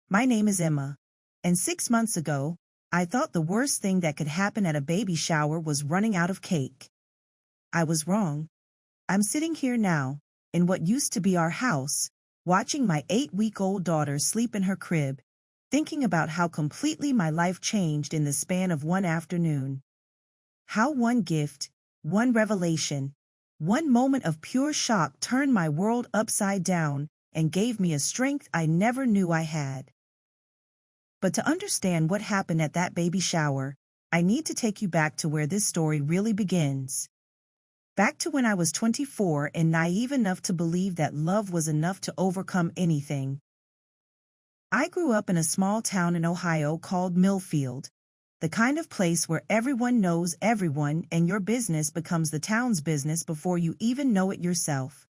My name is Emma, and 6 months ago, I thought the worst thing that could happen at a baby shower was running out of cake. I was wrong. I'm sitting here now, in what used to be our house, watching my 8-week-old daughter sleep in her crib, thinking about how completely my life changed in the span of one afternoon. How one gift, one revelation, one moment of pure shock turned my world upside down and gave me a strength I never knew I had. But to understand what happened at that baby shower, I need to take you back to where this story really begins. Back to when I was 24 and naive enough to believe that love was enough to overcome anything. I grew up in a small town in Ohio called Millfield, the kind of place where everyone knows everyone and your business becomes the town's business before you even know it yourself.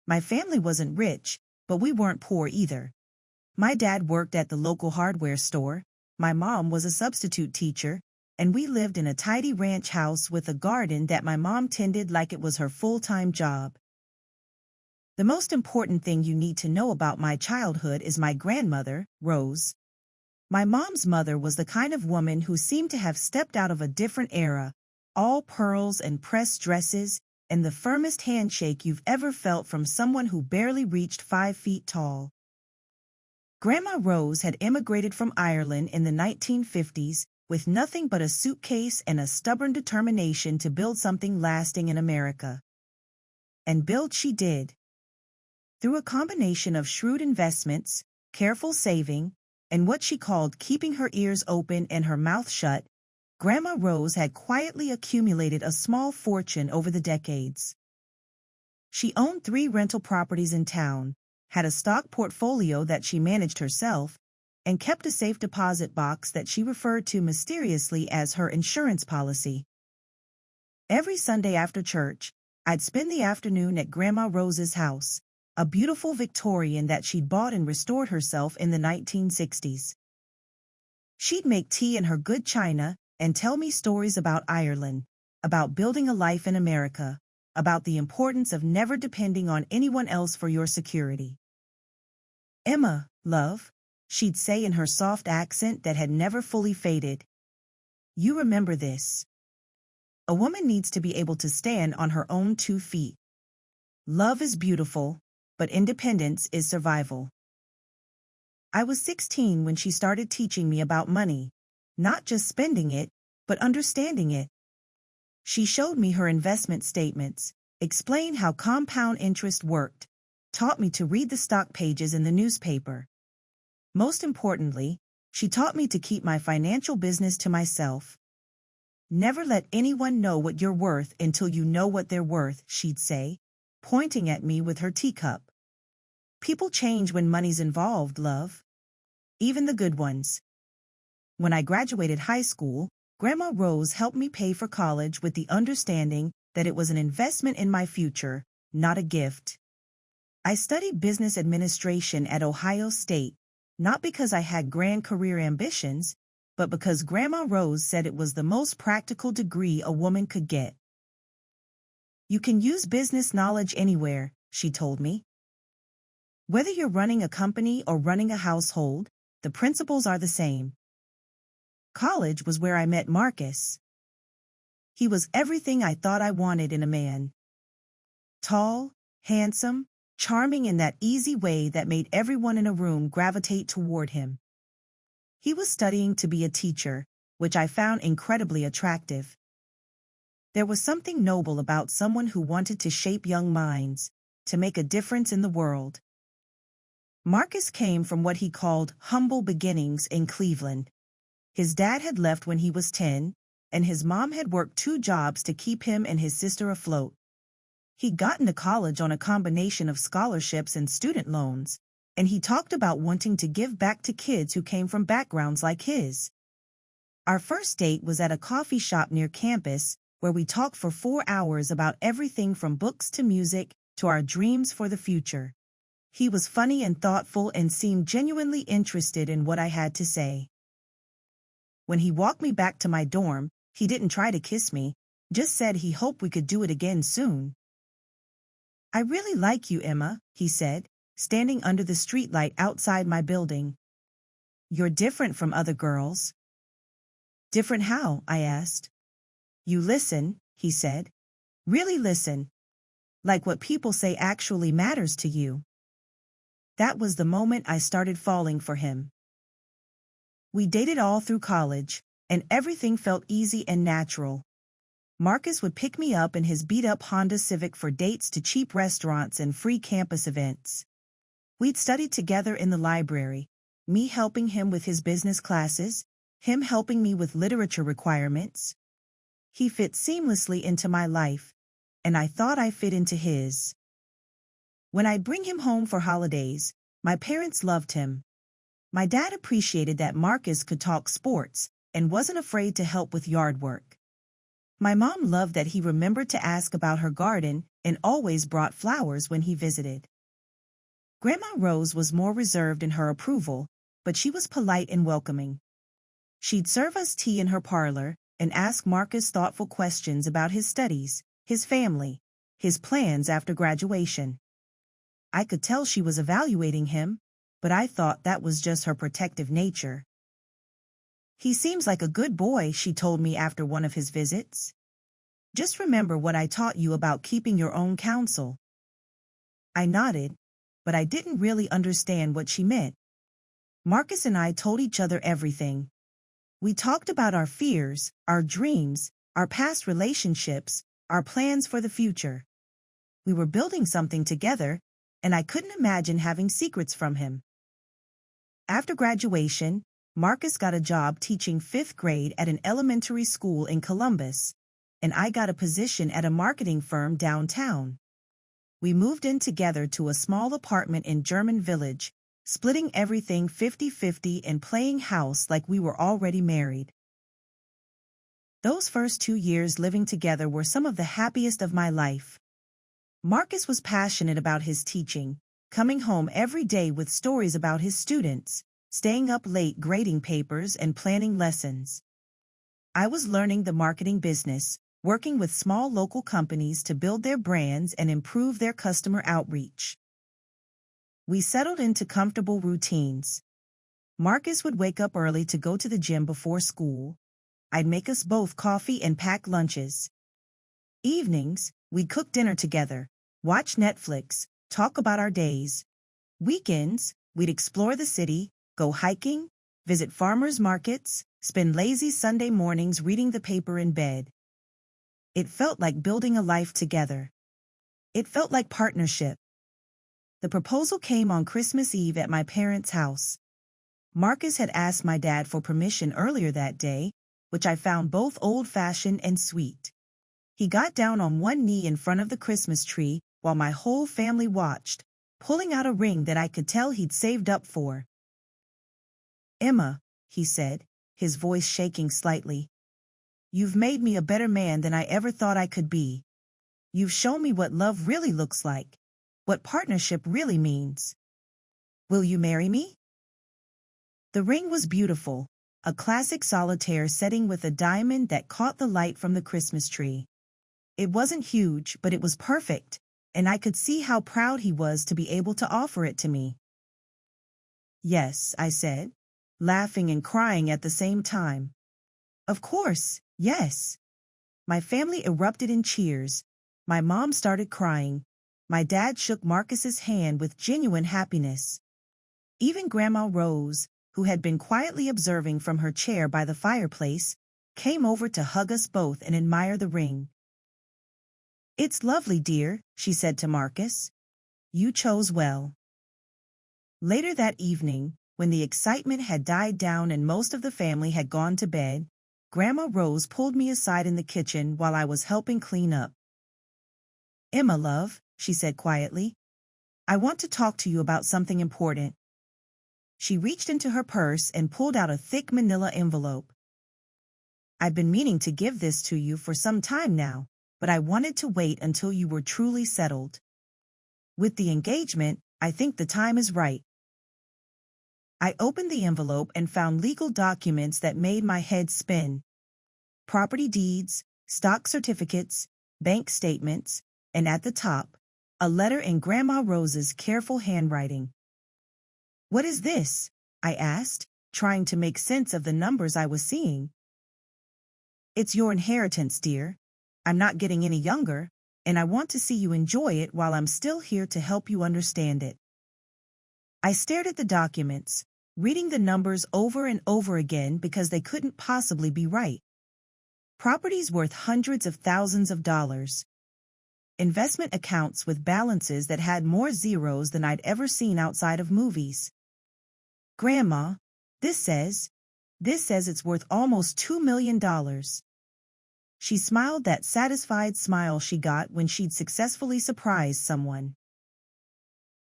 My family wasn't rich, but we weren't poor either. My dad worked at the local hardware store, my mom was a substitute teacher, and we lived in a tidy ranch house with a garden that my mom tended like it was her full-time job. The most important thing you need to know about my childhood is my grandmother, Rose. My mom's mother was the kind of woman who seemed to have stepped out of a different era, all pearls and pressed dresses, and the firmest handshake you've ever felt from someone who barely reached 5 feet tall. Grandma Rose had immigrated from Ireland in the 1950s with nothing but a suitcase and a stubborn determination to build something lasting in America. And build she did. Through a combination of shrewd investments, careful saving, and what she called keeping her ears open and her mouth shut, Grandma Rose had quietly accumulated a small fortune over the decades. She owned 3 rental properties in town, had a stock portfolio that she managed herself, and kept a safe deposit box that she referred to mysteriously as her insurance policy. Every Sunday after church, I'd spend the afternoon at Grandma Rose's house, a beautiful Victorian that she'd bought and restored herself in the 1960s. She'd make tea in her good china and tell me stories about Ireland, about building a life in America, about the importance of never depending on anyone else for your security. "Emma, love," she'd say in her soft accent that had never fully faded. "You remember this. A woman needs to be able to stand on her own 2 feet. Love is beautiful, but independence is survival." I was 16 when she started teaching me about money, not just spending it, but understanding it. She showed me her investment statements, explained how compound interest worked, taught me to read the stock pages in the newspaper. Most importantly, she taught me to keep my financial business to myself. "Never let anyone know what you're worth until you know what they're worth," she'd say, pointing at me with her teacup. "People change when money's involved, love. Even the good ones." When I graduated high school, Grandma Rose helped me pay for college with the understanding that it was an investment in my future, not a gift. I studied business administration at Ohio State, not because I had grand career ambitions, but because Grandma Rose said it was the most practical degree a woman could get. "You can use business knowledge anywhere," she told me. "Whether you're running a company or running a household, the principles are the same." College was where I met Marcus. He was everything I thought I wanted in a man. Tall, handsome, charming in that easy way that made everyone in a room gravitate toward him. He was studying to be a teacher, which I found incredibly attractive. There was something noble about someone who wanted to shape young minds, to make a difference in the world. Marcus came from what he called humble beginnings in Cleveland. His dad had left when he was 10, and his mom had worked 2 jobs to keep him and his sister afloat. He'd gotten to college on a combination of scholarships and student loans, and he talked about wanting to give back to kids who came from backgrounds like his. Our first date was at a coffee shop near campus, where we talked for 4 hours about everything from books to music to our dreams for the future. He was funny and thoughtful and seemed genuinely interested in what I had to say. When he walked me back to my dorm, he didn't try to kiss me, just said he hoped we could do it again soon. "I really like you, Emma," he said, standing under the streetlight outside my building. You're different from other girls. Different how? I asked. You listen, he said. Really listen. Like what people say actually matters to you. That was the moment I started falling for him. We dated all through college, and everything felt easy and natural. Marcus would pick me up in his beat-up Honda Civic for dates to cheap restaurants and free campus events. We'd studied together in the library, me helping him with his business classes, him helping me with literature requirements. He fit seamlessly into my life, and I thought I fit into his. When I'd bring him home for holidays, my parents loved him. My dad appreciated that Marcus could talk sports and wasn't afraid to help with yard work. My mom loved that he remembered to ask about her garden and always brought flowers when he visited. Grandma Rose was more reserved in her approval, but she was polite and welcoming. She'd serve us tea in her parlor and ask Marcus thoughtful questions about his studies, his family, his plans after graduation. I could tell she was evaluating him, but I thought that was just her protective nature. He seems like a good boy, she told me after one of his visits. Just remember what I taught you about keeping your own counsel. I nodded, but I didn't really understand what she meant. Marcus and I told each other everything. We talked about our fears, our dreams, our past relationships, our plans for the future. We were building something together, and I couldn't imagine having secrets from him. After graduation, Marcus got a job teaching 5th grade at an elementary school in Columbus, and I got a position at a marketing firm downtown. We moved in together to a small apartment in German Village, splitting everything 50-50 and playing house like we were already married. Those first 2 years living together were some of the happiest of my life. Marcus was passionate about his teaching, coming home every day with stories about his students, staying up late grading papers and planning lessons. I was learning the marketing business, working with small local companies to build their brands and improve their customer outreach. We settled into comfortable routines. Marcus would wake up early to go to the gym before school. I'd make us both coffee and pack lunches. Evenings, we'd cook dinner together, watch Netflix, talk about our days. Weekends, we'd explore the city, go hiking, visit farmers markets, spend lazy Sunday mornings reading the paper in bed. It felt like building a life together. It felt like partnership. The proposal came on Christmas Eve at my parents' house. Marcus had asked my dad for permission earlier that day, which I found both old-fashioned and sweet. He got down on one knee in front of the Christmas tree while my whole family watched, pulling out a ring that I could tell he'd saved up for. "Emma," he said, his voice shaking slightly, "you've made me a better man than I ever thought I could be. You've shown me what love really looks like, what partnership really means. Will you marry me?" The ring was beautiful, a classic solitaire setting with a diamond that caught the light from the Christmas tree. It wasn't huge, but it was perfect, and I could see how proud he was to be able to offer it to me. "Yes," I said, laughing and crying at the same time. "Of course, yes." My family erupted in cheers. My mom started crying. My dad shook Marcus's hand with genuine happiness. Even Grandma Rose, who had been quietly observing from her chair by the fireplace, came over to hug us both and admire the ring. "It's lovely, dear," she said to Marcus. "You chose well." Later that evening, when the excitement had died down and most of the family had gone to bed, Grandma Rose pulled me aside in the kitchen while I was helping clean up. "Emma, love," she said quietly, "I want to talk to you about something important." She reached into her purse and pulled out a thick manila envelope. "I've been meaning to give this to you for some time now, but I wanted to wait until you were truly settled. With the engagement, I think the time is right." I opened the envelope and found legal documents that made my head spin. Property deeds, stock certificates, bank statements, and at the top, a letter in Grandma Rose's careful handwriting. "What is this?" I asked, trying to make sense of the numbers I was seeing. It's your inheritance, dear. I'm not getting any younger, and I want to see you enjoy it while I'm still here to help you understand it. I stared at the documents, reading the numbers over and over again because they couldn't possibly be right. Properties worth hundreds of thousands of dollars. Investment accounts with balances that had more zeros than I'd ever seen outside of movies. Grandma, this says it's worth almost $2 million. She smiled that satisfied smile she got when she'd successfully surprised someone.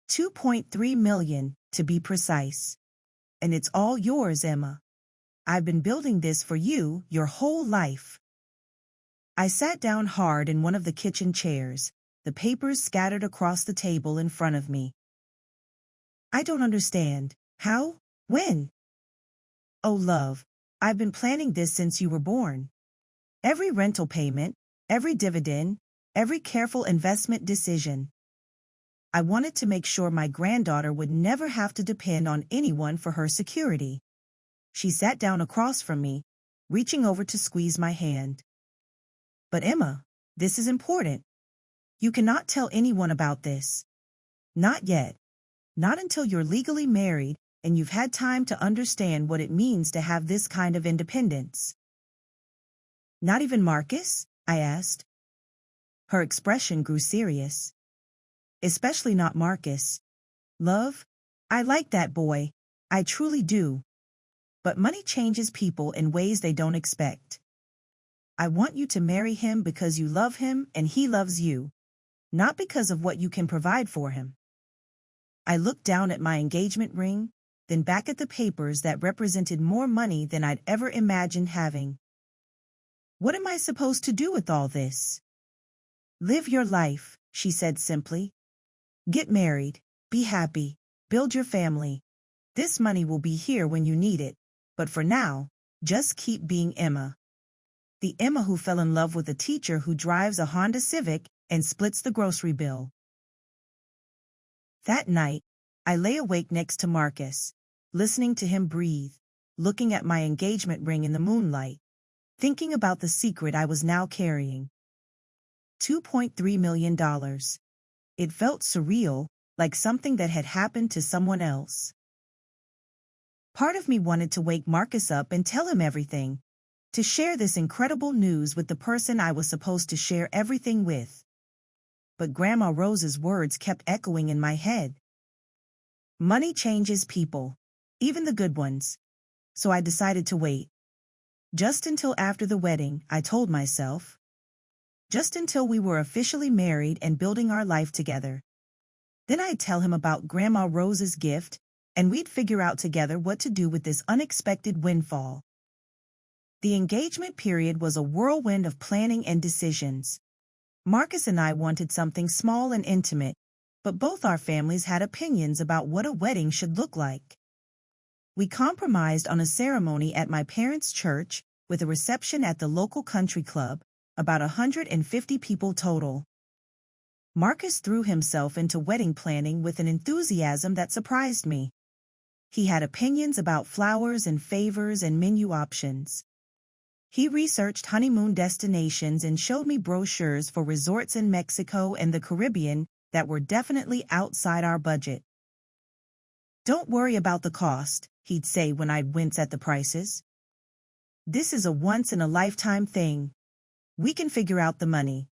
2.3 million, to be precise. And it's all yours, Emma. I've been building this for you your whole life. I sat down hard in one of the kitchen chairs, the papers scattered across the table in front of me. I don't understand. How? When? Oh, love, I've been planning this since you were born. Every rental payment, every dividend, every careful investment decision. I wanted to make sure my granddaughter would never have to depend on anyone for her security. She sat down across from me, reaching over to squeeze my hand. But Emma, this is important. You cannot tell anyone about this. Not yet. Not until you're legally married and you've had time to understand what it means to have this kind of independence. Not even Marcus? I asked. Her expression grew serious. Especially not Marcus. Love, I like that boy. I truly do. But money changes people in ways they don't expect. I want you to marry him because you love him and he loves you, not because of what you can provide for him. I looked down at my engagement ring, then back at the papers that represented more money than I'd ever imagined having. What am I supposed to do with all this? Live your life, she said simply. Get married, be happy, build your family. This money will be here when you need it, but for now, just keep being Emma. The Emma who fell in love with a teacher who drives a Honda Civic and splits the grocery bill. That night, I lay awake next to Marcus, listening to him breathe, looking at my engagement ring in the moonlight, thinking about the secret I was now carrying. $2.3 million. It felt surreal, like something that had happened to someone else. Part of me wanted to wake Marcus up and tell him everything, to share this incredible news with the person I was supposed to share everything with. But Grandma Rose's words kept echoing in my head. Money changes people, even the good ones. So I decided to wait. Just until after the wedding, I told myself. Just until we were officially married and building our life together. Then I'd tell him about Grandma Rose's gift, and we'd figure out together what to do with this unexpected windfall. The engagement period was a whirlwind of planning and decisions. Marcus and I wanted something small and intimate, but both our families had opinions about what a wedding should look like. We compromised on a ceremony at my parents' church with a reception at the local country club, about 150 people total. Marcus threw himself into wedding planning with an enthusiasm that surprised me. He had opinions about flowers and favors and menu options. He researched honeymoon destinations and showed me brochures for resorts in Mexico and the Caribbean that were definitely outside our budget. Don't worry about the cost, he'd say when I'd wince at the prices. This is a once-in-a-lifetime thing. We can figure out the money.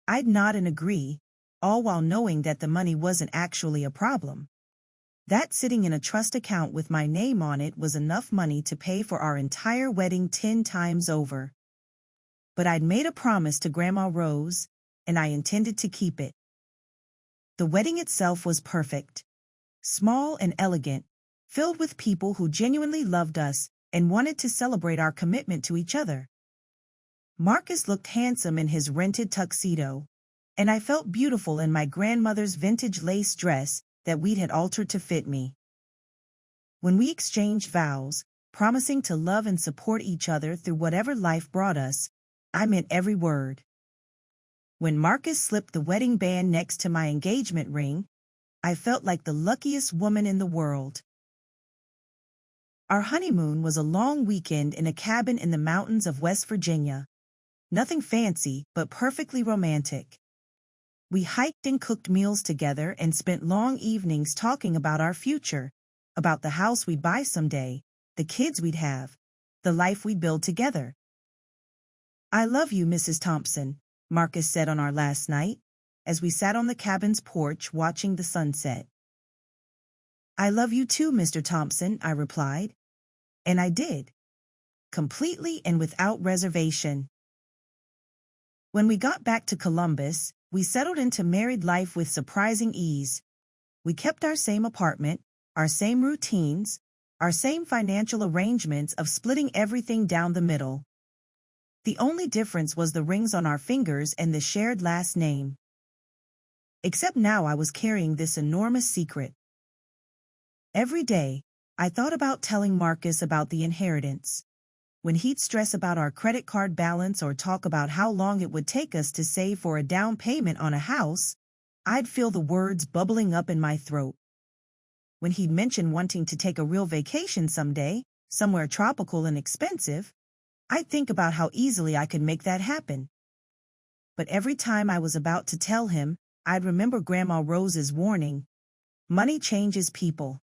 I'd nod and agree, all while knowing that the money wasn't actually a problem. That sitting in a trust account with my name on it was enough money to pay for our entire wedding 10 times over. But I'd made a promise to Grandma Rose, and I intended to keep it. The wedding itself was perfect. Small and elegant, filled with people who genuinely loved us and wanted to celebrate our commitment to each other. Marcus looked handsome in his rented tuxedo, and I felt beautiful in my grandmother's vintage lace dress that we'd had altered to fit me. When we exchanged vows, promising to love and support each other through whatever life brought us, I meant every word. When Marcus slipped the wedding band next to my engagement ring, I felt like the luckiest woman in the world. Our honeymoon was a long weekend in a cabin in the mountains of West Virginia. Nothing fancy, but perfectly romantic. We hiked and cooked meals together and spent long evenings talking about our future, about the house we'd buy someday, the kids we'd have, the life we'd build together. "I love you, Mrs. Thompson," Marcus said on our last night, as we sat on the cabin's porch watching the sunset. "I love you too, Mr. Thompson," I replied. And I did. Completely and without reservation. When we got back to Columbus, we settled into married life with surprising ease. We kept our same apartment, our same routines, our same financial arrangements of splitting everything down the middle. The only difference was the rings on our fingers and the shared last name. Except now I was carrying this enormous secret. Every day, I thought about telling Marcus about the inheritance. When he'd stress about our credit card balance or talk about how long it would take us to save for a down payment on a house, I'd feel the words bubbling up in my throat. When he'd mention wanting to take a real vacation someday, somewhere tropical and expensive, I'd think about how easily I could make that happen. But every time I was about to tell him, I'd remember Grandma Rose's warning: money changes people.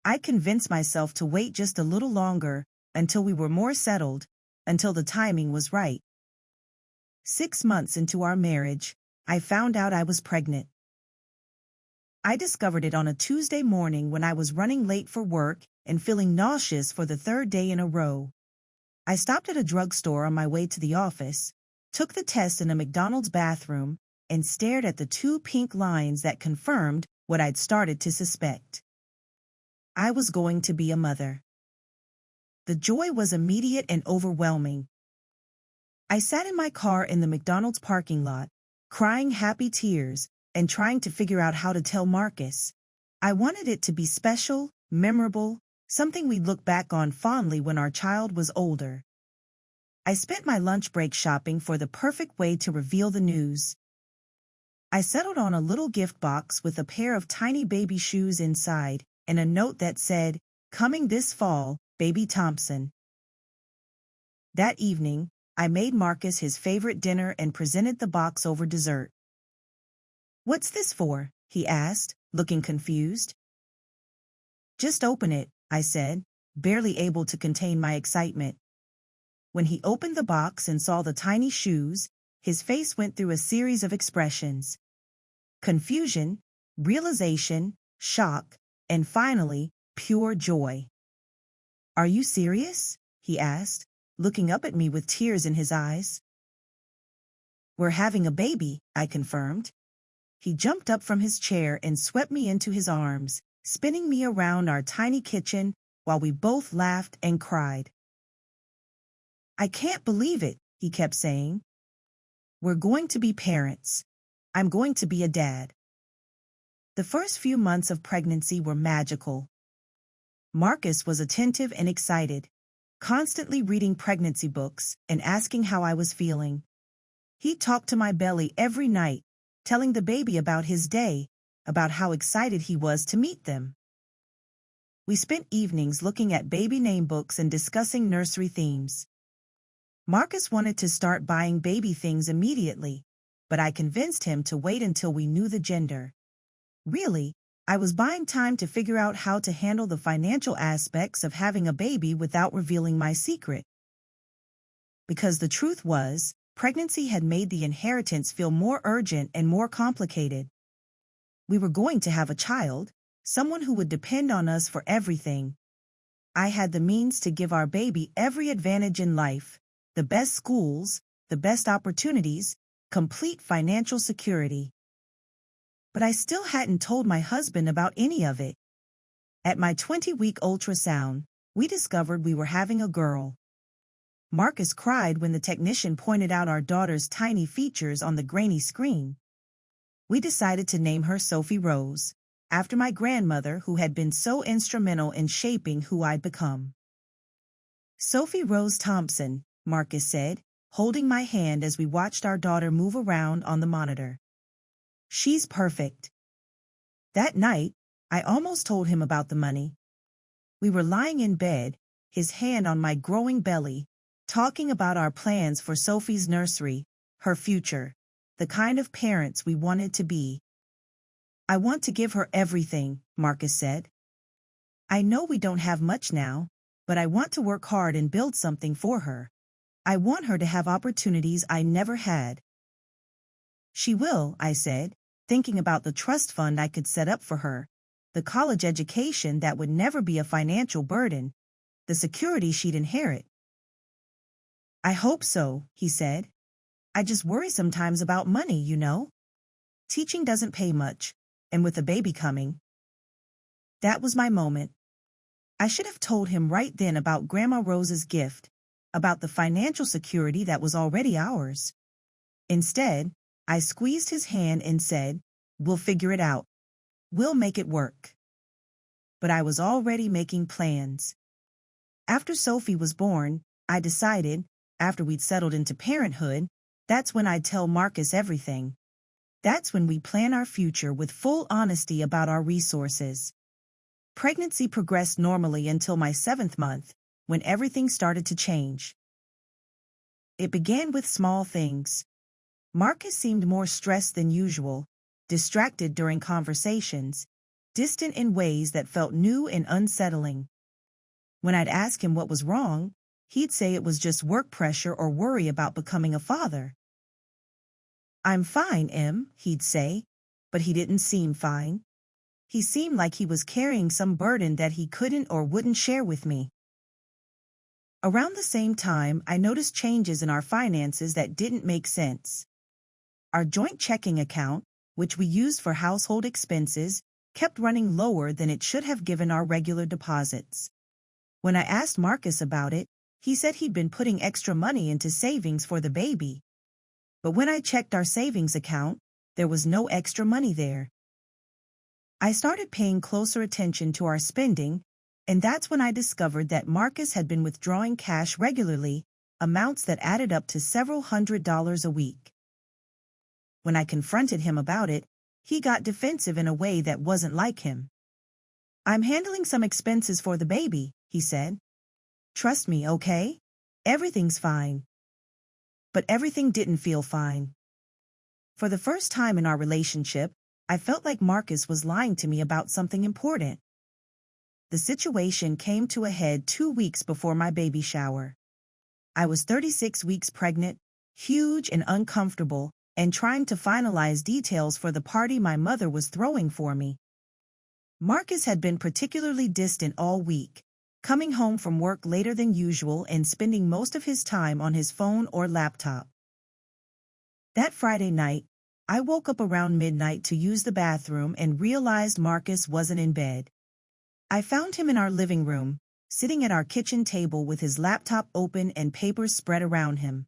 I convinced myself to wait just a little longer, until we were more settled, until the timing was right. 6 months into our marriage, I found out I was pregnant. I discovered it on a Tuesday morning when I was running late for work and feeling nauseous for the third day in a row. I stopped at a drugstore on my way to the office, took the test in a McDonald's bathroom, and stared at the 2 pink lines that confirmed what I'd started to suspect. I was going to be a mother. The joy was immediate and overwhelming. I sat in my car in the McDonald's parking lot, crying happy tears and trying to figure out how to tell Marcus. I wanted it to be special, memorable, something we'd look back on fondly when our child was older. I spent my lunch break shopping for the perfect way to reveal the news. I settled on a little gift box with a pair of tiny baby shoes inside, and a note that said, "Coming this fall, Baby Thompson." That evening, I made Marcus his favorite dinner and presented the box over dessert. "What's this for?" he asked, looking confused. "Just open it," I said, barely able to contain my excitement. When he opened the box and saw the tiny shoes, his face went through a series of expressions: confusion, realization, shock, and finally, pure joy. "Are you serious?" he asked, looking up at me with tears in his eyes. "We're having a baby," I confirmed. He jumped up from his chair and swept me into his arms, spinning me around our tiny kitchen while we both laughed and cried. "I can't believe it," he kept saying. "We're going to be parents. I'm going to be a dad." The first few months of pregnancy were magical. Marcus was attentive and excited, constantly reading pregnancy books and asking how I was feeling. He talked to my belly every night, telling the baby about his day, about how excited he was to meet them. We spent evenings looking at baby name books and discussing nursery themes. Marcus wanted to start buying baby things immediately, but I convinced him to wait until we knew the gender. Really, I was buying time to figure out how to handle the financial aspects of having a baby without revealing my secret. Because the truth was, pregnancy had made the inheritance feel more urgent and more complicated. We were going to have a child, someone who would depend on us for everything. I had the means to give our baby every advantage in life: the best schools, the best opportunities, complete financial security. But I still hadn't told my husband about any of it. At my 20-week ultrasound, we discovered we were having a girl. Marcus cried when the technician pointed out our daughter's tiny features on the grainy screen. We decided to name her Sophie Rose, after my grandmother who had been so instrumental in shaping who I'd become. "Sophie Rose Thompson," Marcus said, holding my hand as we watched our daughter move around on the monitor. "She's perfect." That night, I almost told him about the money. We were lying in bed, his hand on my growing belly, talking about our plans for Sophie's nursery, her future, the kind of parents we wanted to be. I want to give her everything, Marcus said. I know we don't have much now, but I want to work hard and build something for her. I want her to have opportunities I never had. She will, I said, thinking about the trust fund I could set up for her, the college education that would never be a financial burden, the security she'd inherit. I hope so, he said. I just worry sometimes about money, you know. Teaching doesn't pay much, and with a baby coming. That was my moment. I should have told him right then about Grandma Rose's gift, about the financial security that was already ours. Instead, I squeezed his hand and said, "We'll figure it out. We'll make it work." But I was already making plans. After Sophie was born, I decided, after we'd settled into parenthood, that's when I'd tell Marcus everything. That's when we plan our future with full honesty about our resources. Pregnancy progressed normally until my 7th month, when everything started to change. It began with small things. Marcus seemed more stressed than usual, distracted during conversations, distant in ways that felt new and unsettling. When I'd ask him what was wrong, he'd say it was just work pressure or worry about becoming a father. "I'm fine, Em," he'd say, but he didn't seem fine. He seemed like he was carrying some burden that he couldn't or wouldn't share with me. Around the same time, I noticed changes in our finances that didn't make sense. Our joint checking account, which we used for household expenses, kept running lower than it should have given our regular deposits. When I asked Marcus about it, he said he'd been putting extra money into savings for the baby. But when I checked our savings account, there was no extra money there. I started paying closer attention to our spending, and that's when I discovered that Marcus had been withdrawing cash regularly, amounts that added up to several $100s a week. When I confronted him about it, he got defensive in a way that wasn't like him. "I'm handling some expenses for the baby," he said. "Trust me, okay? Everything's fine." But everything didn't feel fine. For the first time in our relationship, I felt like Marcus was lying to me about something important. The situation came to a head 2 weeks before my baby shower. I was 36 weeks pregnant, huge and uncomfortable, and trying to finalize details for the party my mother was throwing for me. Marcus had been particularly distant all week, coming home from work later than usual and spending most of his time on his phone or laptop. That Friday night, I woke up around midnight to use the bathroom and realized Marcus wasn't in bed. I found him in our living room, sitting at our kitchen table with his laptop open and papers spread around him.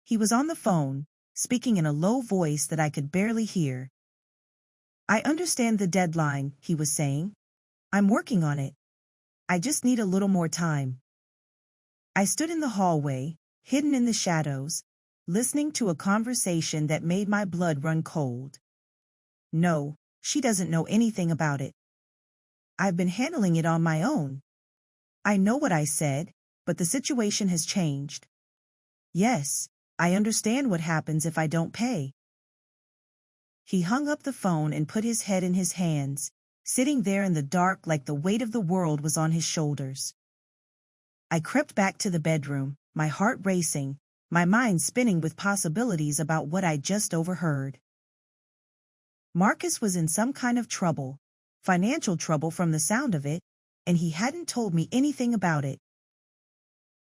He was on the phone, speaking in a low voice that I could barely hear. "I understand the deadline," he was saying. "I'm working on it. I just need a little more time." I stood in the hallway, hidden in the shadows, listening to a conversation that made my blood run cold. "No, she doesn't know anything about it. I've been handling it on my own." I know what I said, but the situation has changed. "Yes, I understand what happens if I don't pay." He hung up the phone and put his head in his hands, sitting there in the dark like the weight of the world was on his shoulders. I crept back to the bedroom, my heart racing, my mind spinning with possibilities about what I'd just overheard. Marcus was in some kind of trouble, financial trouble from the sound of it, and he hadn't told me anything about it.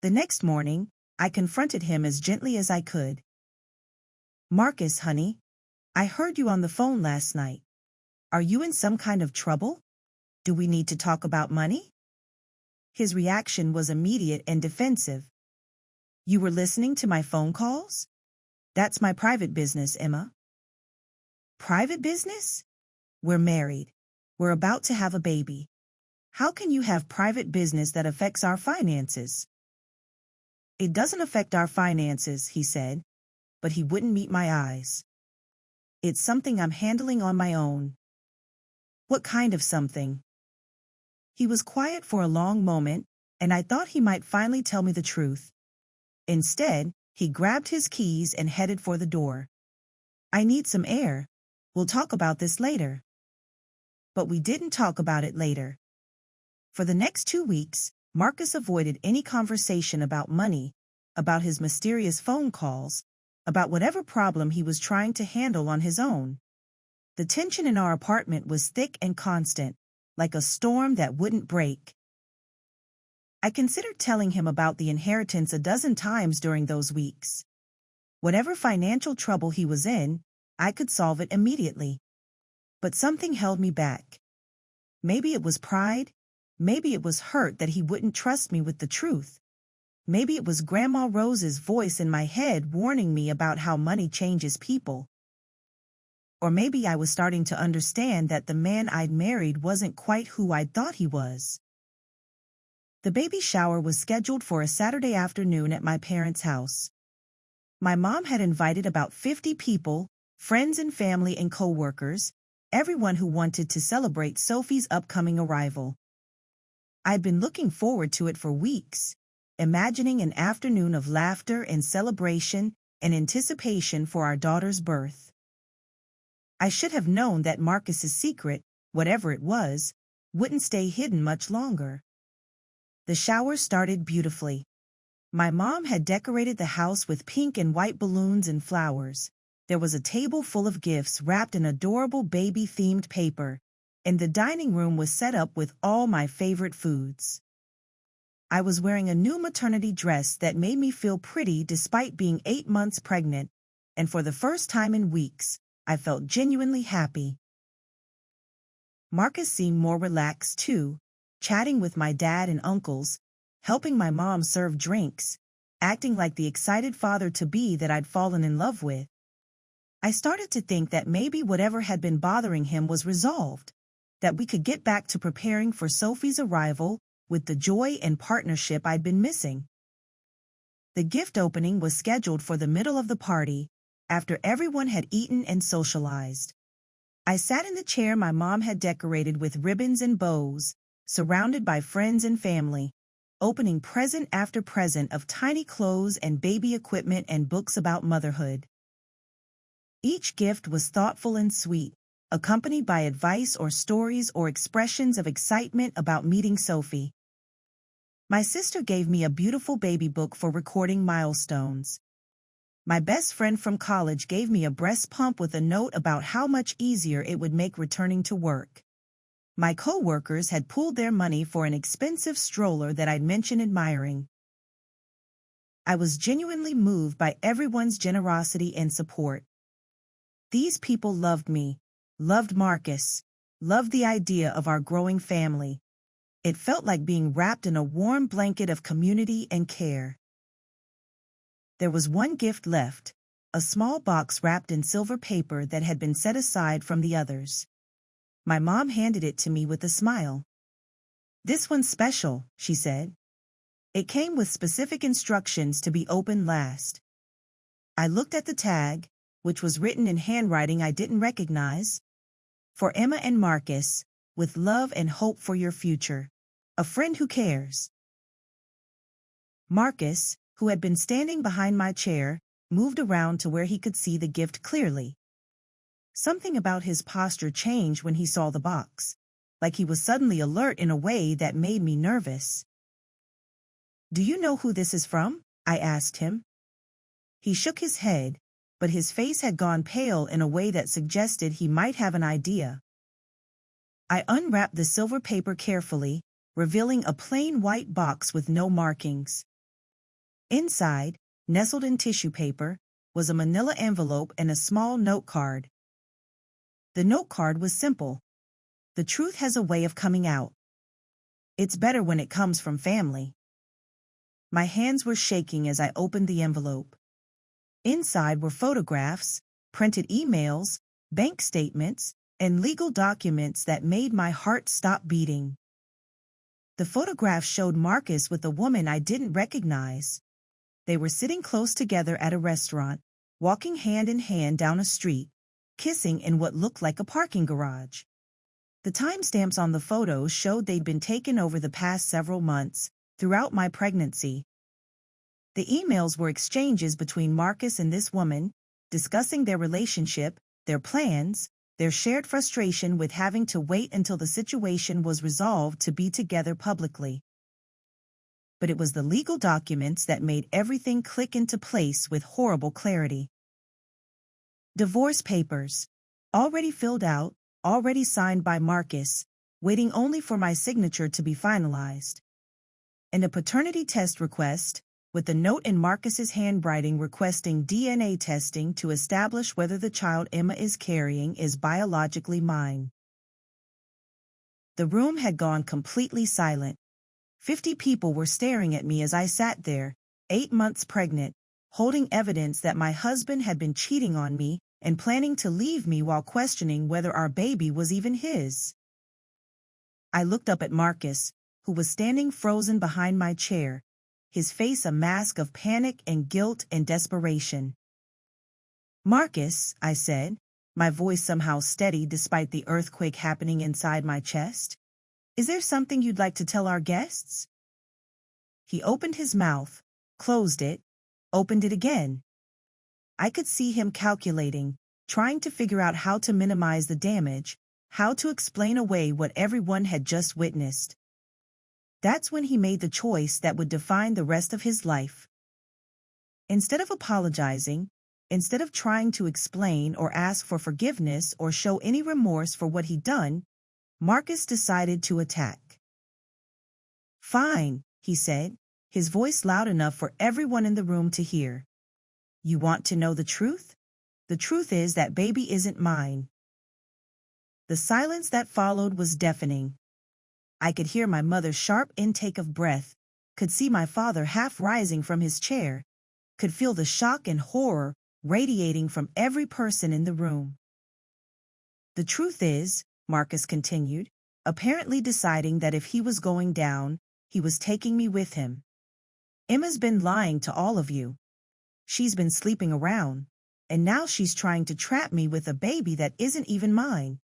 The next morning, I confronted him as gently as I could. "Marcus, honey, I heard you on the phone last night. Are you in some kind of trouble? Do we need to talk about money?" His reaction was immediate and defensive. "You were listening to my phone calls? That's my private business, Emma." "Private business? We're married. We're about to have a baby. How can you have private business that affects our finances?" "It doesn't affect our finances," he said, but he wouldn't meet my eyes. "It's something I'm handling on my own." "What kind of something?" He was quiet for a long moment, and I thought he might finally tell me the truth. Instead, he grabbed his keys and headed for the door. I need some air. We'll talk about this later. But we didn't talk about it later. For the next 2 weeks, Marcus avoided any conversation about money, about his mysterious phone calls, about whatever problem he was trying to handle on his own. The tension in our apartment was thick and constant, like a storm that wouldn't break. I considered telling him about the inheritance a dozen times during those weeks. Whatever financial trouble he was in, I could solve it immediately. But something held me back. Maybe it was pride. Maybe it was hurt that he wouldn't trust me with the truth. Maybe it was Grandma Rose's voice in my head warning me about how money changes people. Or maybe I was starting to understand that the man I'd married wasn't quite who I'd thought he was. The baby shower was scheduled for a Saturday afternoon at my parents' house. My mom had invited about 50 people, friends and family and co-workers, everyone who wanted to celebrate Sophie's upcoming arrival. I'd been looking forward to it for weeks, imagining an afternoon of laughter and celebration and anticipation for our daughter's birth. I should have known that Marcus's secret, whatever it was, wouldn't stay hidden much longer. The shower started beautifully. My mom had decorated the house with pink and white balloons and flowers. There was a table full of gifts wrapped in adorable baby-themed paper, and the dining room was set up with all my favorite foods. I was wearing a new maternity dress that made me feel pretty despite being 8 months pregnant, and for the first time in weeks, I felt genuinely happy. Marcus seemed more relaxed too, chatting with my dad and uncles, helping my mom serve drinks, acting like the excited father-to-be that I'd fallen in love with. I started to think that maybe whatever had been bothering him was resolved, that we could get back to preparing for Sophie's arrival with the joy and partnership I'd been missing. The gift opening was scheduled for the middle of the party, after everyone had eaten and socialized. I sat in the chair my mom had decorated with ribbons and bows, surrounded by friends and family, opening present after present of tiny clothes and baby equipment and books about motherhood. Each gift was thoughtful and sweet, accompanied by advice or stories or expressions of excitement about meeting Sophie. My sister gave me a beautiful baby book for recording milestones. My best friend from college gave me a breast pump with a note about how much easier it would make returning to work. My co-workers had pooled their money for an expensive stroller that I'd mentioned admiring. I was genuinely moved by everyone's generosity and support. These people loved me, loved Marcus, loved the idea of our growing family. It felt like being wrapped in a warm blanket of community and care. There was one gift left, a small box wrapped in silver paper that had been set aside from the others. My mom handed it to me with a smile. "This one's special," she said. It came with specific instructions to be opened last. I looked at the tag, which was written in handwriting I didn't recognize. "For Emma and Marcus, with love and hope for your future. A friend who cares." Marcus, who had been standing behind my chair, moved around to where he could see the gift clearly. Something about his posture changed when he saw the box, like he was suddenly alert in a way that made me nervous. "Do you know who this is from?" I asked him. He shook his head, but his face had gone pale in a way that suggested he might have an idea. I unwrapped the silver paper carefully, revealing a plain white box with no markings. Inside, nestled in tissue paper, was a manila envelope and a small note card. The note card was simple. "The truth has a way of coming out. It's better when it comes from family." My hands were shaking as I opened the envelope. Inside were photographs, printed emails, bank statements, and legal documents that made my heart stop beating. The photographs showed Marcus with a woman I didn't recognize. They were sitting close together at a restaurant, walking hand in hand down a street, kissing in what looked like a parking garage. The timestamps on the photos showed they'd been taken over the past several months, throughout my pregnancy. The emails were exchanges between Marcus and this woman, discussing their relationship, their plans, their shared frustration with having to wait until the situation was resolved to be together publicly. But it was the legal documents that made everything click into place with horrible clarity. Divorce papers, already filled out, already signed by Marcus, waiting only for my signature to be finalized. And a paternity test request, with a note in Marcus's handwriting requesting DNA testing to establish whether the child Emma is carrying is biologically mine. The room had gone completely silent. 50 people were staring at me as I sat there, 8 months pregnant, holding evidence that my husband had been cheating on me and planning to leave me while questioning whether our baby was even his. I looked up at Marcus, who was standing frozen behind my chair, his face a mask of panic and guilt and desperation. "Marcus," I said, my voice somehow steady despite the earthquake happening inside my chest, "is there something you'd like to tell our guests?" He opened his mouth, closed it, opened it again. I could see him calculating, trying to figure out how to minimize the damage, how to explain away what everyone had just witnessed. That's when he made the choice that would define the rest of his life. Instead of apologizing, instead of trying to explain or ask for forgiveness or show any remorse for what he'd done, Marcus decided to attack. "Fine," he said, his voice loud enough for everyone in the room to hear. "You want to know the truth? The truth is that baby isn't mine." The silence that followed was deafening. I could hear my mother's sharp intake of breath, could see my father half rising from his chair, could feel the shock and horror radiating from every person in the room. "The truth is," Marcus continued, apparently deciding that if he was going down, he was taking me with him, "Emma's been lying to all of you. She's been sleeping around, and now she's trying to trap me with a baby that isn't even mine."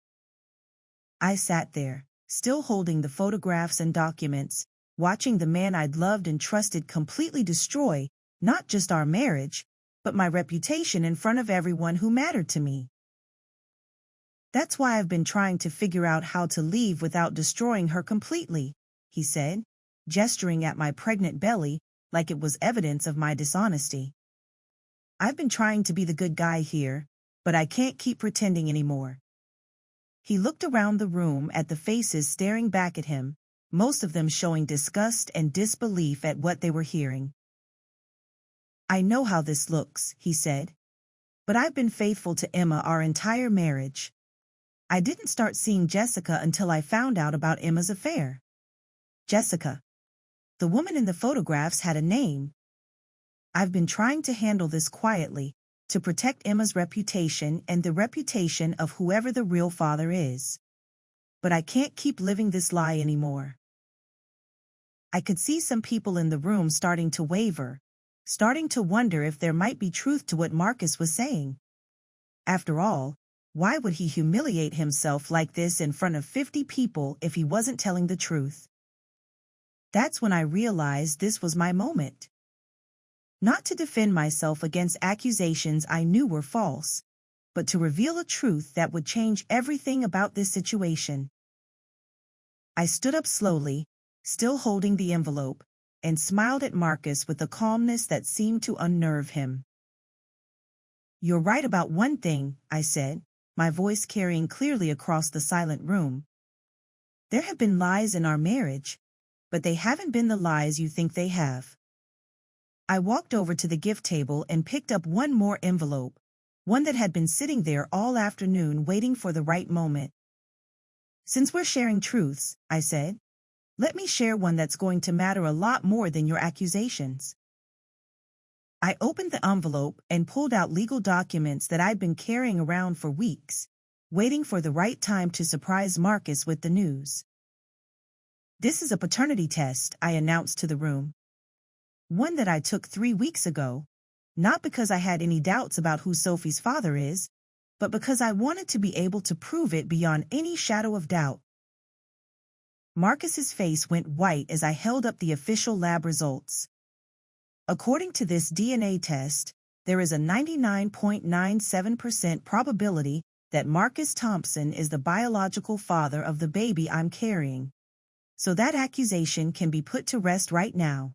I sat there, still holding the photographs and documents, watching the man I'd loved and trusted completely destroy not just our marriage, but my reputation in front of everyone who mattered to me. "That's why I've been trying to figure out how to leave without destroying her completely," he said, gesturing at my pregnant belly like it was evidence of my dishonesty. "I've been trying to be the good guy here, but I can't keep pretending anymore." He looked around the room at the faces staring back at him, most of them showing disgust and disbelief at what they were hearing. "I know how this looks," he said, "but I've been faithful to Emma our entire marriage. I didn't start seeing Jessica until I found out about Emma's affair." Jessica. The woman in the photographs had a name. "I've been trying to handle this quietly, to protect Emma's reputation and the reputation of whoever the real father is. But I can't keep living this lie anymore." I could see some people in the room starting to waver, starting to wonder if there might be truth to what Marcus was saying. After all, why would he humiliate himself like this in front of 50 people if he wasn't telling the truth? That's when I realized this was my moment. Not to defend myself against accusations I knew were false, but to reveal a truth that would change everything about this situation. I stood up slowly, still holding the envelope, and smiled at Marcus with a calmness that seemed to unnerve him. "You're right about one thing," I said, my voice carrying clearly across the silent room. "There have been lies in our marriage, but they haven't been the lies you think they have." I walked over to the gift table and picked up one more envelope, one that had been sitting there all afternoon waiting for the right moment. "Since we're sharing truths," I said, "let me share one that's going to matter a lot more than your accusations." I opened the envelope and pulled out legal documents that I'd been carrying around for weeks, waiting for the right time to surprise Marcus with the news. "This is a paternity test," I announced to the room. "One that I took 3 weeks ago, not because I had any doubts about who Sophie's father is, but because I wanted to be able to prove it beyond any shadow of doubt." Marcus's face went white as I held up the official lab results. According to this DNA test, there is a 99.97% probability that Marcus Thompson is the biological father of the baby I'm carrying. So that accusation can be put to rest right now.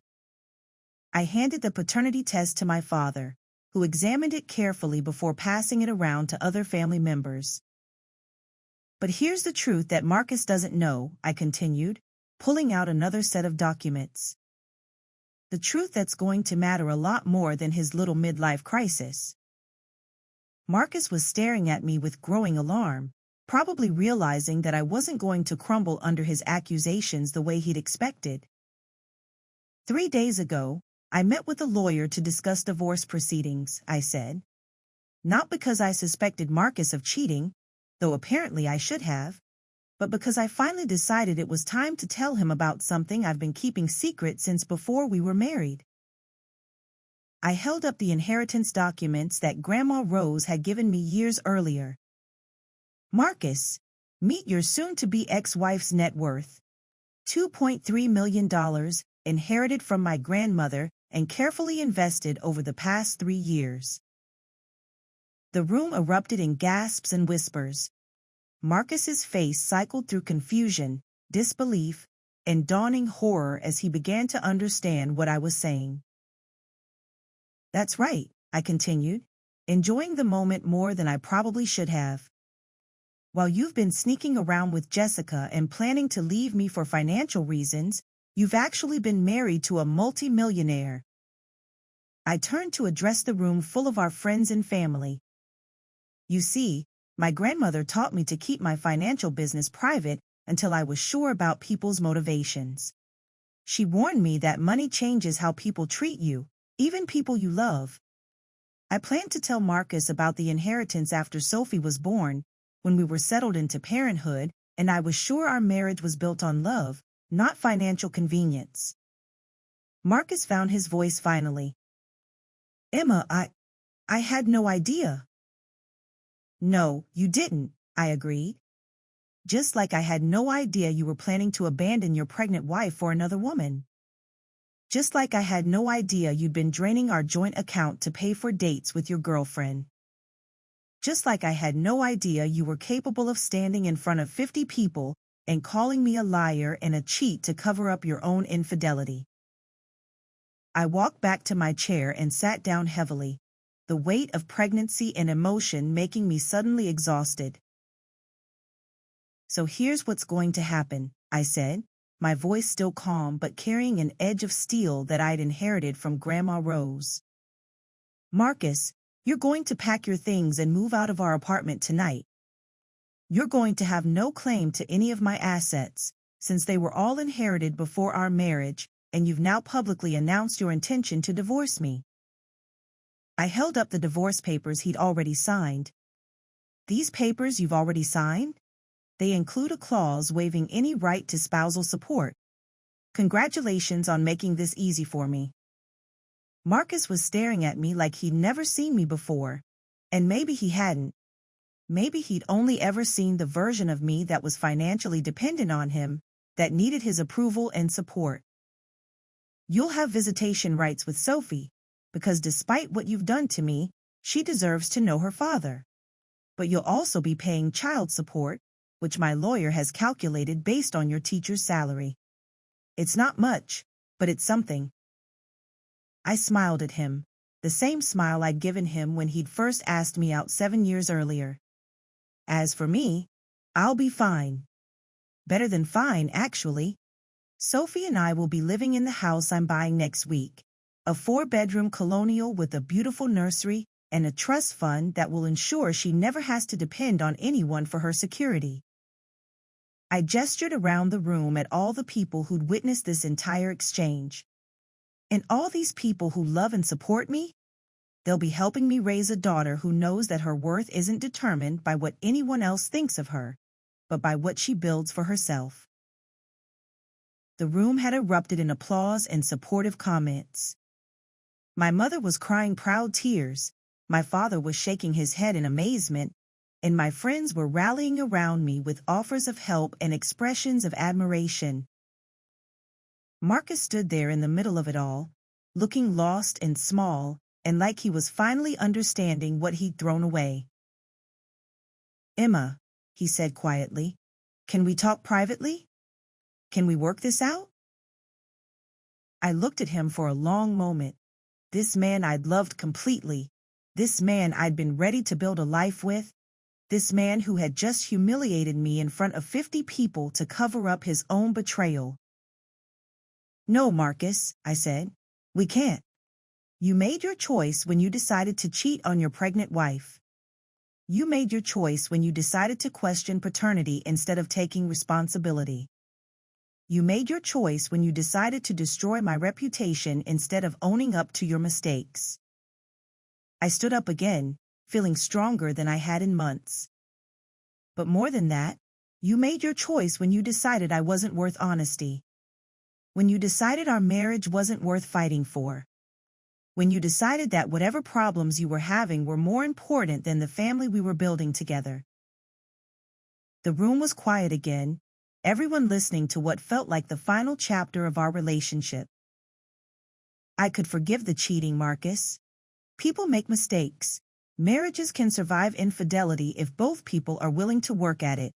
I handed the paternity test to my father, who examined it carefully before passing it around to other family members. But here's the truth that Marcus doesn't know, I continued, pulling out another set of documents. The truth that's going to matter a lot more than his little midlife crisis. Marcus was staring at me with growing alarm, probably realizing that I wasn't going to crumble under his accusations the way he'd expected. 3 days ago, I met with a lawyer to discuss divorce proceedings, I said. Not because I suspected Marcus of cheating, though apparently I should have, but because I finally decided it was time to tell him about something I've been keeping secret since before we were married. I held up the inheritance documents that Grandma Rose had given me years earlier. Marcus, meet your soon-to-be ex-wife's net worth. $2.3 million, inherited from my grandmother and carefully invested over the past 3 years. The room erupted in gasps and whispers. Marcus's face cycled through confusion, disbelief, and dawning horror as he began to understand what I was saying. That's right, I continued, enjoying the moment more than I probably should have. While you've been sneaking around with Jessica and planning to leave me for financial reasons, you've actually been married to a multi-millionaire. I turned to address the room full of our friends and family. You see, my grandmother taught me to keep my financial business private until I was sure about people's motivations. She warned me that money changes how people treat you, even people you love. I planned to tell Marcus about the inheritance after Sophie was born, when we were settled into parenthood, and I was sure our marriage was built on love, not financial convenience. Marcus found his voice finally. Emma, I had no idea. No, you didn't, I agreed. Just like I had no idea you were planning to abandon your pregnant wife for another woman. Just like I had no idea you'd been draining our joint account to pay for dates with your girlfriend. Just like I had no idea you were capable of standing in front of 50 people and calling me a liar and a cheat to cover up your own infidelity. I walked back to my chair and sat down heavily, the weight of pregnancy and emotion making me suddenly exhausted. So here's what's going to happen, I said, my voice still calm but carrying an edge of steel that I'd inherited from Grandma Rose. Marcus, you're going to pack your things and move out of our apartment tonight. You're going to have no claim to any of my assets, since they were all inherited before our marriage, and you've now publicly announced your intention to divorce me. I held up the divorce papers he'd already signed. These papers you've already signed? They include a clause waiving any right to spousal support. Congratulations on making this easy for me. Marcus was staring at me like he'd never seen me before, and maybe he hadn't. Maybe he'd only ever seen the version of me that was financially dependent on him, that needed his approval and support. You'll have visitation rights with Sophie, because despite what you've done to me, she deserves to know her father. But you'll also be paying child support, which my lawyer has calculated based on your teacher's salary. It's not much, but it's something. I smiled at him, the same smile I'd given him when he'd first asked me out 7 years earlier. As for me, I'll be fine. Better than fine, actually. Sophie and I will be living in the house I'm buying next week, a 4-bedroom colonial with a beautiful nursery and a trust fund that will ensure she never has to depend on anyone for her security. I gestured around the room at all the people who'd witnessed this entire exchange. And all these people who love and support me? They'll be helping me raise a daughter who knows that her worth isn't determined by what anyone else thinks of her, but by what she builds for herself. The room had erupted in applause and supportive comments. My mother was crying proud tears, my father was shaking his head in amazement, and my friends were rallying around me with offers of help and expressions of admiration. Marcus stood there in the middle of it all, looking lost and small, and like he was finally understanding what he'd thrown away. "Emma," he said quietly, "can we talk privately? Can we work this out?" I looked at him for a long moment. This man I'd loved completely. This man I'd been ready to build a life with. This man who had just humiliated me in front of 50 people to cover up his own betrayal. "No, Marcus," I said. "We can't. You made your choice when you decided to cheat on your pregnant wife. You made your choice when you decided to question paternity instead of taking responsibility. You made your choice when you decided to destroy my reputation instead of owning up to your mistakes." I stood up again, feeling stronger than I had in months. "But more than that, you made your choice when you decided I wasn't worth honesty. When you decided our marriage wasn't worth fighting for. When you decided that whatever problems you were having were more important than the family we were building together." The room was quiet again, everyone listening to what felt like the final chapter of our relationship. "I could forgive the cheating, Marcus. People make mistakes. Marriages can survive infidelity if both people are willing to work at it.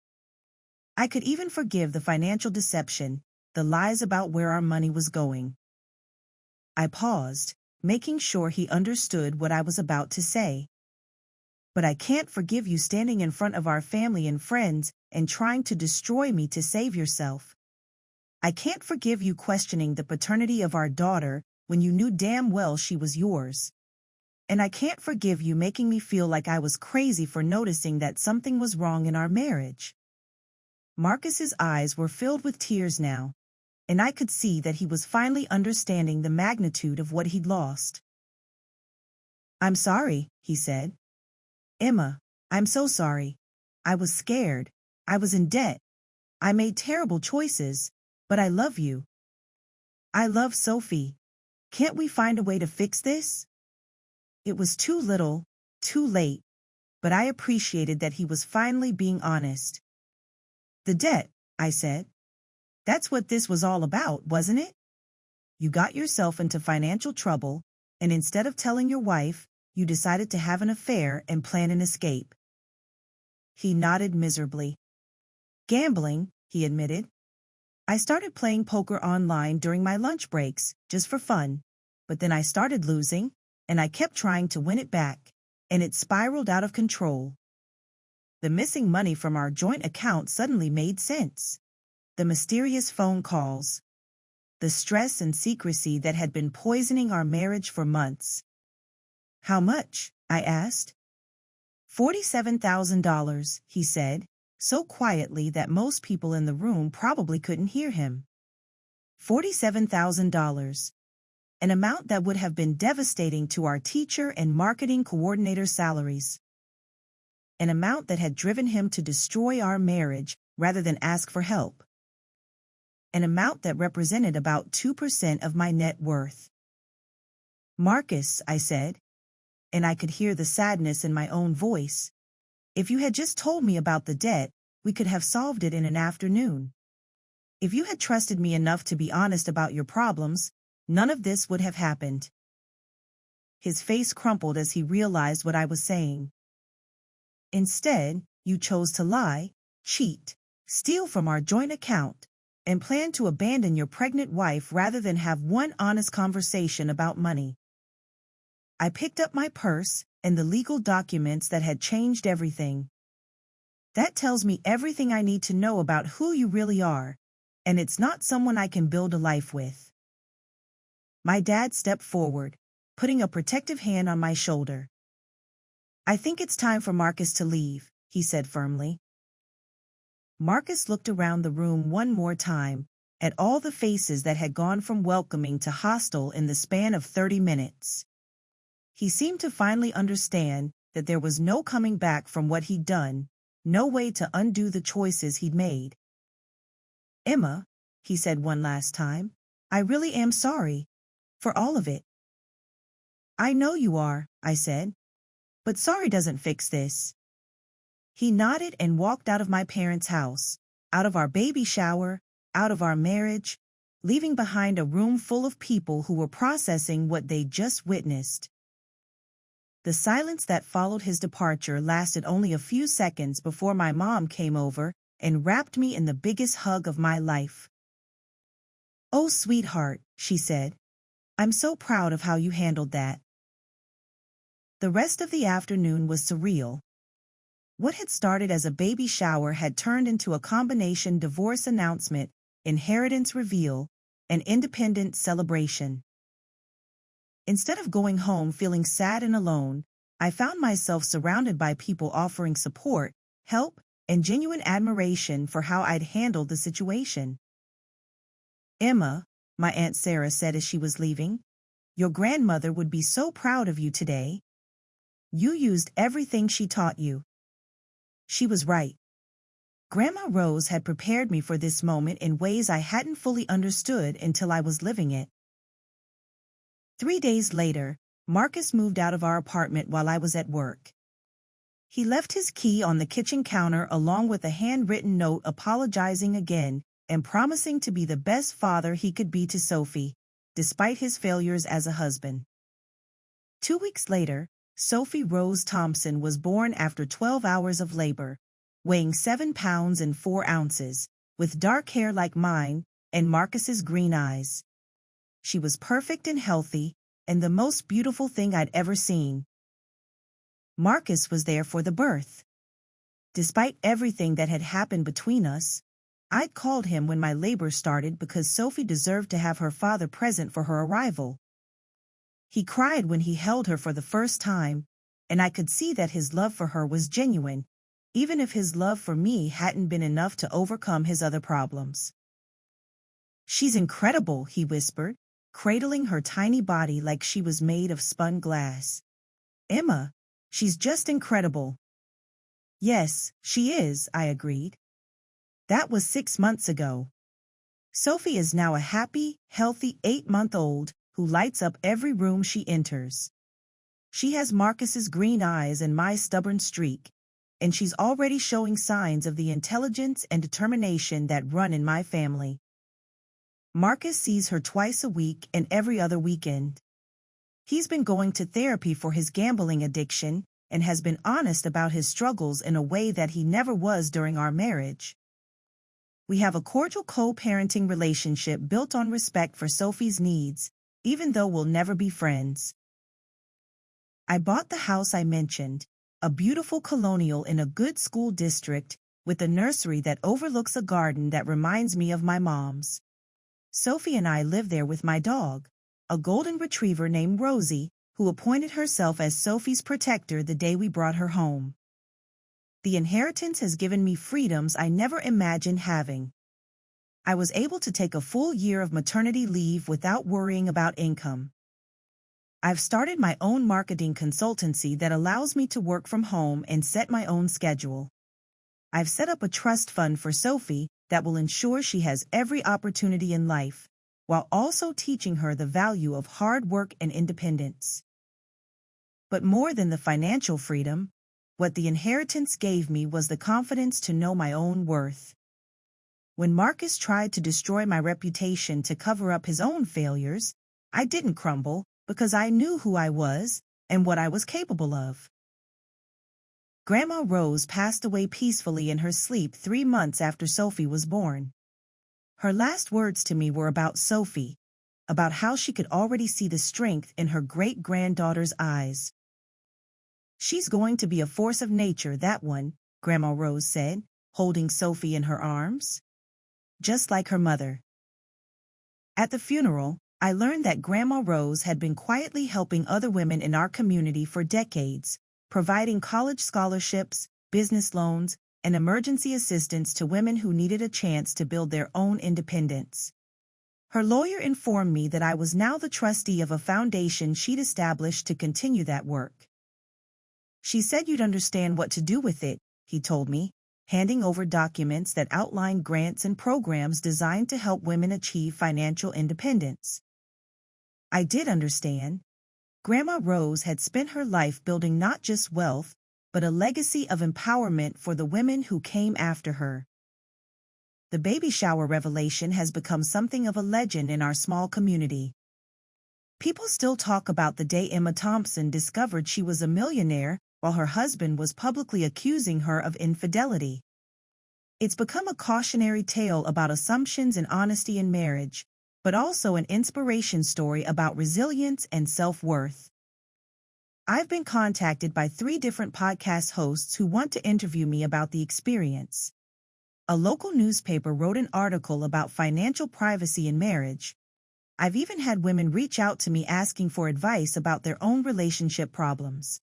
I could even forgive the financial deception, the lies about where our money was going." I paused, making sure he understood what I was about to say. "But I can't forgive you standing in front of our family and friends and trying to destroy me to save yourself. I can't forgive you questioning the paternity of our daughter when you knew damn well she was yours. And I can't forgive you making me feel like I was crazy for noticing that something was wrong in our marriage." Marcus's eyes were filled with tears now, and I could see that he was finally understanding the magnitude of what he'd lost. "I'm sorry," he said. "Emma, I'm so sorry. I was scared. I was in debt. I made terrible choices, but I love you. I love Sophie. Can't we find a way to fix this?" It was too little, too late, but I appreciated that he was finally being honest. "The debt," I said. "That's what this was all about, wasn't it? You got yourself into financial trouble, and instead of telling your wife, you decided to have an affair and plan an escape." He nodded miserably. "Gambling," he admitted. "I started playing poker online during my lunch breaks, just for fun, but then I started losing, and I kept trying to win it back, and it spiraled out of control. The missing money from our joint account suddenly made sense. The mysterious phone calls. The stress and secrecy that had been poisoning our marriage for months." "How much?" I asked. $47,000, he said, so quietly that most people in the room probably couldn't hear him. $47,000. An amount that would have been devastating to our teacher and marketing coordinator salaries. An amount that had driven him to destroy our marriage rather than ask for help. An amount that represented about 2% of my net worth. "Marcus," I said, and I could hear the sadness in my own voice, "if you had just told me about the debt, we could have solved it in an afternoon. If you had trusted me enough to be honest about your problems, none of this would have happened." His face crumpled as he realized what I was saying. "Instead, you chose to lie, cheat, steal from our joint account, and plan to abandon your pregnant wife rather than have one honest conversation about money." I picked up my purse and the legal documents that had changed everything. "That tells me everything I need to know about who you really are, and it's not someone I can build a life with." My dad stepped forward, putting a protective hand on my shoulder. "I think it's time for Marcus to leave," he said firmly. Marcus looked around the room one more time, at all the faces that had gone from welcoming to hostile in the span of 30 minutes. He seemed to finally understand that there was no coming back from what he'd done, no way to undo the choices he'd made. "Emma," he said one last time, "I really am sorry. For all of it." "I know you are," I said. "But sorry doesn't fix this." He nodded and walked out of my parents' house, out of our baby shower, out of our marriage, leaving behind a room full of people who were processing what they just witnessed. The silence that followed his departure lasted only a few seconds before my mom came over and wrapped me in the biggest hug of my life. "Oh, sweetheart," she said. "I'm so proud of how you handled that." The rest of the afternoon was surreal. What had started as a baby shower had turned into a combination divorce announcement, inheritance reveal, and independence celebration. Instead of going home feeling sad and alone, I found myself surrounded by people offering support, help, and genuine admiration for how I'd handled the situation. "Emma," my Aunt Sarah said as she was leaving, "your grandmother would be so proud of you today. You used everything she taught you." She was right. Grandma Rose had prepared me for this moment in ways I hadn't fully understood until I was living it. 3 days later, Marcus moved out of our apartment while I was at work. He left his key on the kitchen counter along with a handwritten note apologizing again and promising to be the best father he could be to Sophie, despite his failures as a husband. 2 weeks later, Sophie Rose Thompson was born after 12 hours of labor, weighing 7 pounds and 4 ounces, with dark hair like mine and Marcus's green eyes. She was perfect and healthy, and the most beautiful thing I'd ever seen. Marcus was there for the birth. Despite everything that had happened between us, I'd called him when my labor started because Sophie deserved to have her father present for her arrival. He cried when he held her for the first time, and I could see that his love for her was genuine, even if his love for me hadn't been enough to overcome his other problems. "She's incredible," he whispered, cradling her tiny body like she was made of spun glass. "Emma, she's just incredible." "Yes, she is," I agreed. That was 6 months ago. Sophie is now a happy, healthy 8-month-old who lights up every room she enters. She has Marcus's green eyes and my stubborn streak, and she's already showing signs of the intelligence and determination that run in my family. Marcus sees her twice a week and every other weekend. He's been going to therapy for his gambling addiction and has been honest about his struggles in a way that he never was during our marriage. We have a cordial co-parenting relationship built on respect for Sophie's needs, even though we'll never be friends. I bought the house I mentioned, a beautiful colonial in a good school district with a nursery that overlooks a garden that reminds me of my mom's. Sophie and I live there with my dog, a golden retriever named Rosie, who appointed herself as Sophie's protector the day we brought her home. The inheritance has given me freedoms I never imagined having. I was able to take a full year of maternity leave without worrying about income. I've started my own marketing consultancy that allows me to work from home and set my own schedule. I've set up a trust fund for Sophie that will ensure she has every opportunity in life, while also teaching her the value of hard work and independence. But more than the financial freedom, what the inheritance gave me was the confidence to know my own worth. When Marcus tried to destroy my reputation to cover up his own failures, I didn't crumble because I knew who I was and what I was capable of. Grandma Rose passed away peacefully in her sleep 3 months after Sophie was born. Her last words to me were about Sophie, about how she could already see the strength in her great-granddaughter's eyes. "She's going to be a force of nature, that one," Grandma Rose said, holding Sophie in her arms. "Just like her mother." At the funeral, I learned that Grandma Rose had been quietly helping other women in our community for decades, providing college scholarships, business loans, and emergency assistance to women who needed a chance to build their own independence. Her lawyer informed me that I was now the trustee of a foundation she'd established to continue that work. "She said you'd understand what to do with it," he told me, handing over documents that outlined grants and programs designed to help women achieve financial independence. I did understand. Grandma Rose had spent her life building not just wealth, but a legacy of empowerment for the women who came after her. The baby shower revelation has become something of a legend in our small community. People still talk about the day Emma Thompson discovered she was a millionaire while her husband was publicly accusing her of infidelity. It's become a cautionary tale about assumptions and honesty in marriage, but also an inspiration story about resilience and self-worth. I've been contacted by 3 different podcast hosts who want to interview me about the experience. A local newspaper wrote an article about financial privacy in marriage. I've even had women reach out to me asking for advice about their own relationship problems.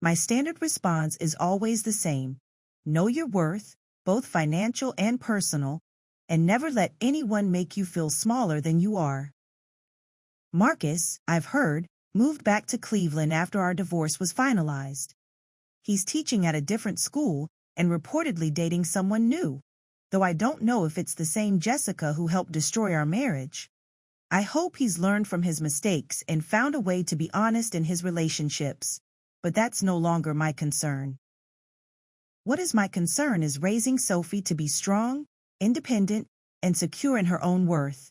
My standard response is always the same: know your worth, both financial and personal, and never let anyone make you feel smaller than you are. Marcus, I've heard, moved back to Cleveland after our divorce was finalized. He's teaching at a different school and reportedly dating someone new, though I don't know if it's the same Jessica who helped destroy our marriage. I hope he's learned from his mistakes and found a way to be honest in his relationships, but that's no longer my concern. What is my concern is raising Sophie to be strong, independent, and secure in her own worth.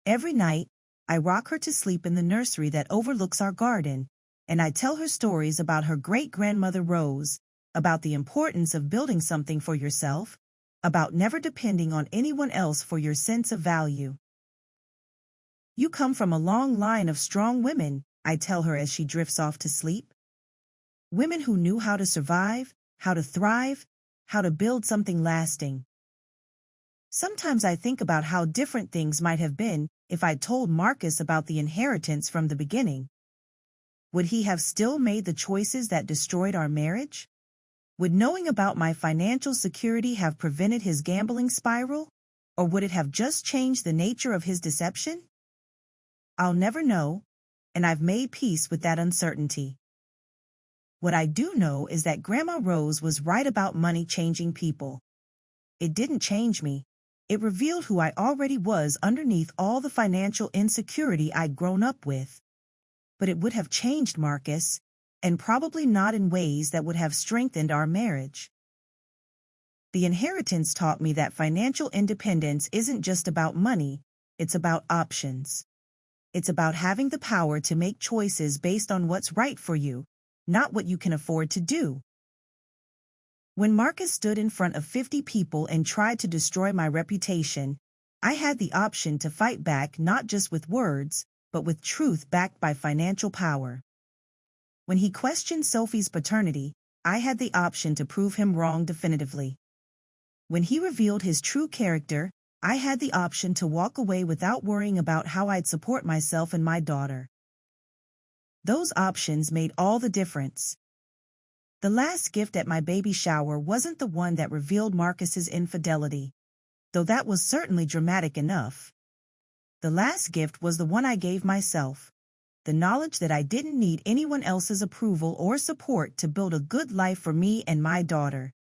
Every night, I rock her to sleep in the nursery that overlooks our garden, and I tell her stories about her great-grandmother Rose, about the importance of building something for yourself, about never depending on anyone else for your sense of value. You come from a long line of strong women, I tell her as she drifts off to sleep. Women who knew how to survive, how to thrive, how to build something lasting. Sometimes I think about how different things might have been if I'd told Marcus about the inheritance from the beginning. Would he have still made the choices that destroyed our marriage? Would knowing about my financial security have prevented his gambling spiral, or would it have just changed the nature of his deception? I'll never know, and I've made peace with that uncertainty. What I do know is that Grandma Rose was right about money changing people. It didn't change me. It revealed who I already was underneath all the financial insecurity I'd grown up with. But it would have changed Marcus, and probably not in ways that would have strengthened our marriage. The inheritance taught me that financial independence isn't just about money, it's about options. It's about having the power to make choices based on what's right for you, not what you can afford to do. When Marcus stood in front of 50 people and tried to destroy my reputation, I had the option to fight back not just with words, but with truth backed by financial power. When he questioned Sophie's paternity, I had the option to prove him wrong definitively. When he revealed his true character, I had the option to walk away without worrying about how I'd support myself and my daughter. Those options made all the difference. The last gift at my baby shower wasn't the one that revealed Marcus's infidelity, though that was certainly dramatic enough. The last gift was the one I gave myself, the knowledge that I didn't need anyone else's approval or support to build a good life for me and my daughter.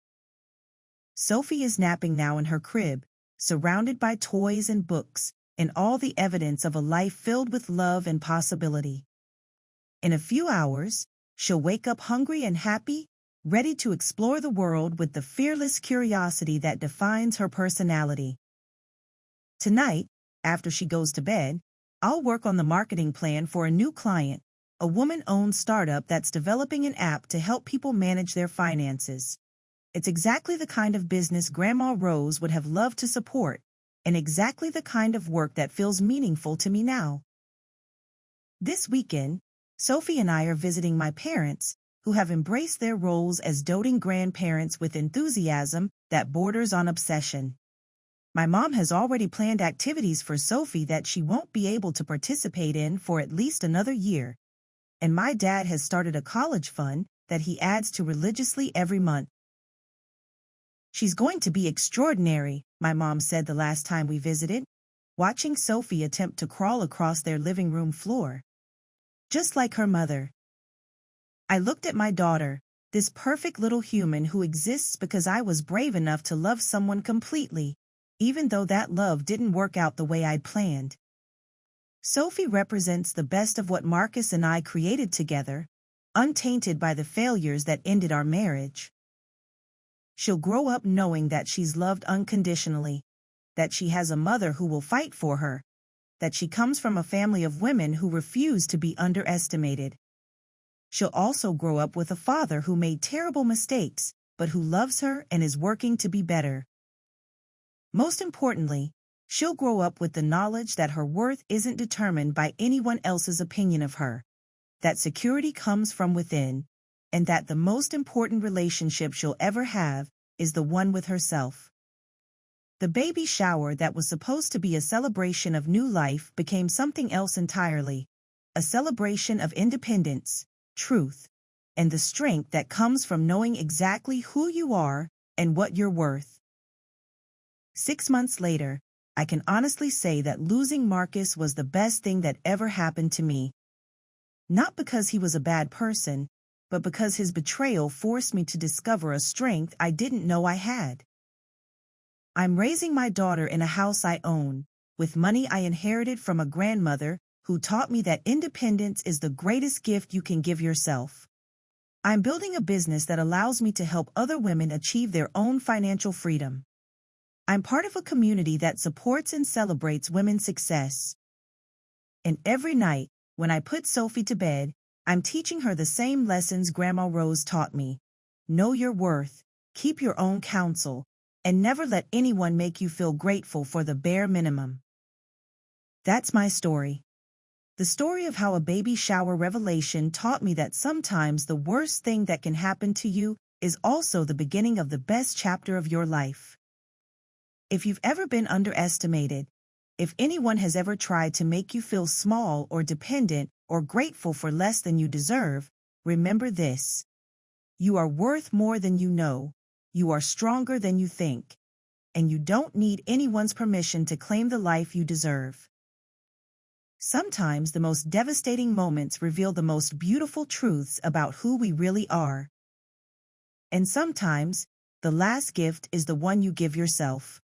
Sophie is napping now in her crib, surrounded by toys and books, and all the evidence of a life filled with love and possibility. In a few hours, she'll wake up hungry and happy, ready to explore the world with the fearless curiosity that defines her personality. Tonight, after she goes to bed, I'll work on the marketing plan for a new client, a woman-owned startup that's developing an app to help people manage their finances. It's exactly the kind of business Grandma Rose would have loved to support, and exactly the kind of work that feels meaningful to me now. This weekend, Sophie and I are visiting my parents, who have embraced their roles as doting grandparents with enthusiasm that borders on obsession. My mom has already planned activities for Sophie that she won't be able to participate in for at least another year, and my dad has started a college fund that he adds to religiously every month. She's going to be extraordinary, my mom said the last time we visited, watching Sophie attempt to crawl across their living room floor. Just like her mother. I looked at my daughter, this perfect little human who exists because I was brave enough to love someone completely, even though that love didn't work out the way I'd planned. Sophie represents the best of what Marcus and I created together, untainted by the failures that ended our marriage. She'll grow up knowing that she's loved unconditionally, that she has a mother who will fight for her, that she comes from a family of women who refuse to be underestimated. She'll also grow up with a father who made terrible mistakes, but who loves her and is working to be better. Most importantly, she'll grow up with the knowledge that her worth isn't determined by anyone else's opinion of her, that security comes from within, and that the most important relationship she'll ever have is the one with herself. The baby shower that was supposed to be a celebration of new life became something else entirely, a celebration of independence, truth, and the strength that comes from knowing exactly who you are and what you're worth. 6 months later, I can honestly say that losing Marcus was the best thing that ever happened to me. Not because he was a bad person, but because his betrayal forced me to discover a strength I didn't know I had. I'm raising my daughter in a house I own, with money I inherited from a grandmother who taught me that independence is the greatest gift you can give yourself. I'm building a business that allows me to help other women achieve their own financial freedom. I'm part of a community that supports and celebrates women's success. And every night, when I put Sophie to bed, I'm teaching her the same lessons Grandma Rose taught me. Know your worth, keep your own counsel, and never let anyone make you feel grateful for the bare minimum. That's my story. The story of how a baby shower revelation taught me that sometimes the worst thing that can happen to you is also the beginning of the best chapter of your life. If you've ever been underestimated, if anyone has ever tried to make you feel small or dependent or grateful for less than you deserve, remember this. You are worth more than you know. You are stronger than you think. And you don't need anyone's permission to claim the life you deserve. Sometimes the most devastating moments reveal the most beautiful truths about who we really are. And sometimes, the last gift is the one you give yourself.